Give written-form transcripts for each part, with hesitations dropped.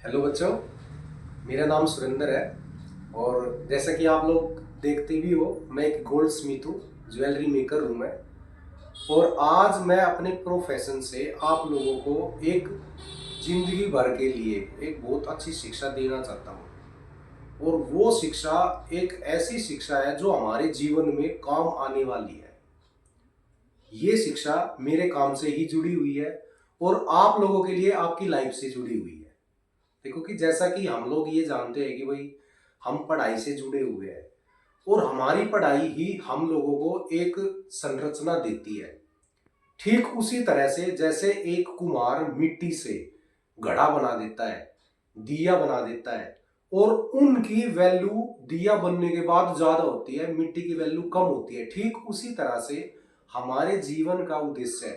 Hello बच्चों, मेरा नाम सुरेंद्र है और जैसा कि आप लोग देखते भी हो, मैं एक गोल्ड स्मिथ हूँ, ज्वेलरी मेकर हूँ मैं। और आज मैं अपने प्रोफेशन से आप लोगों को एक जिंदगी भर के लिए एक बहुत अच्छी शिक्षा देना चाहता हूँ। और वो शिक्षा एक ऐसी शिक्षा है जो हमारे जीवन में काम आने वाली है। ये शिक्षा मेरे काम से ही जुड़ी हुई है और आप लोगों के लिए आपकी लाइफ से जुड़ी हुई है। देखो कि जैसा कि हम लोग ये जानते हैं कि भाई हम पढ़ाई से जुड़े हुए हैं और हमारी पढ़ाई ही हम लोगों को एक संरचना देती है। ठीक उसी तरह से जैसे एक कुम्हार मिट्टी से घड़ा बना देता है, दिया बना देता है, और उनकी वैल्यू दिया बनने के बाद ज्यादा होती है, मिट्टी की वैल्यू कम होती है। ठीक उसी तरह से हमारे जीवन का उद्देश्य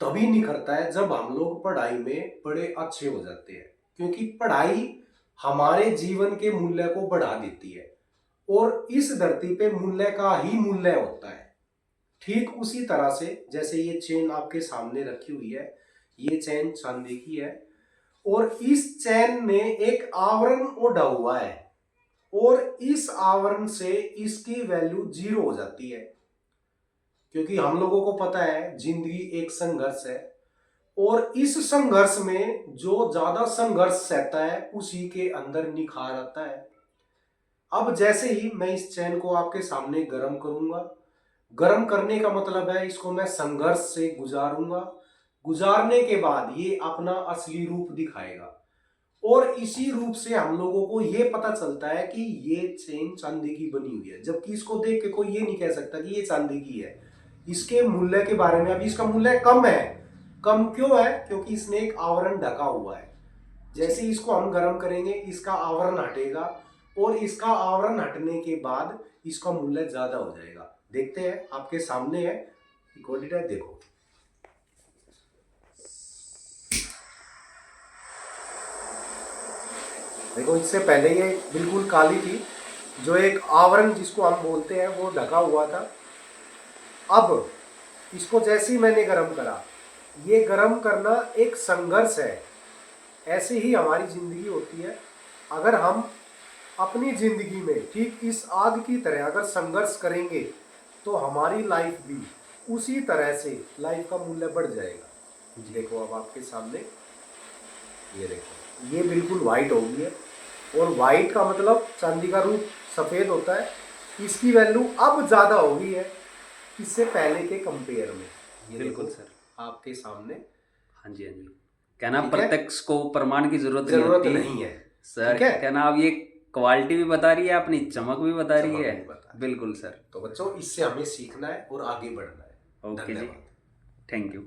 तभी निखरता है जब हम लोग पढ़ाई में बड़े अच्छे हो जाते हैं, क्योंकि पढ़ाई हमारे जीवन के मूल्य को बढ़ा देती है और इस धरती पे मूल्य का ही मूल्य होता है। ठीक उसी तरह से जैसे ये चेन आपके सामने रखी हुई है, ये चेन चांदी की है और इस चेन ने एक आवरण ओढ़ा हुआ है और इस आवरण से इसकी वैल्यू 0 हो जाती है, क्योंकि हम लोगों को पता है जिंदगी एक संघर्ष है और इस संघर्ष में जो ज्यादा संघर्ष सहता है उसी के अंदर निखार आता है। अब जैसे ही मैं इस चैन को आपके सामने गर्म करूंगा, गर्म करने का मतलब है इसको मैं संघर्ष से गुजारूंगा, गुजारने के बाद ये अपना असली रूप दिखाएगा और इसी रूप से हम लोगों को ये पता चलता है कि ये चेन चांदी की बनी हुई है, जबकि इसको देख के कोई ये नहीं कह सकता कि ये चांदी की है। इसके मूल्य के बारे में, अभी इसका मूल्य कम है। कम क्यों है? क्योंकि इसने एक आवरण ढका हुआ है। जैसे इसको हम गर्म करेंगे इसका आवरण हटेगा और इसका आवरण हटने के बाद इसका मूल्य ज्यादा हो जाएगा। देखते हैं, आपके सामने है क्वालिटी, देखो। देखो, इससे पहले ये बिल्कुल काली थी, जो एक आवरण जिसको हम बोलते हैं वो ढका हुआ था। अब इसको जैसे ही मैंने गर्म करा, ये गर्म करना एक संघर्ष है। ऐसे ही हमारी जिंदगी होती है। अगर हम अपनी जिंदगी में ठीक इस आग की तरह अगर संघर्ष करेंगे तो हमारी लाइफ भी उसी तरह से लाइफ का मूल्य बढ़ जाएगा। देखो अब आपके सामने, ये देखो, ये बिल्कुल वाइट हो गई है और वाइट का मतलब चांदी का रूप सफेद होता है। इसकी वैल्यू अब ज्यादा हो गई है इससे पहले के कंपेयर में। ये बिल्कुल देखो सर। आपके सामने। हाँ जी, हाँ जी। कहना ठीक है, प्रत्यक्ष को प्रमाण की जरूरत नहीं जरूरत होती नहीं है। सर। ठीक है, कहना अब ये क्वालिटी भी बता रही है, अपनी चमक भी बता रही चमक है। नहीं बता। बिल्कुल सर। तो बच्चों, इससे हमें सीखना है और आगे बढ़ना है। ओके जी, धन्यवाद। Thank you.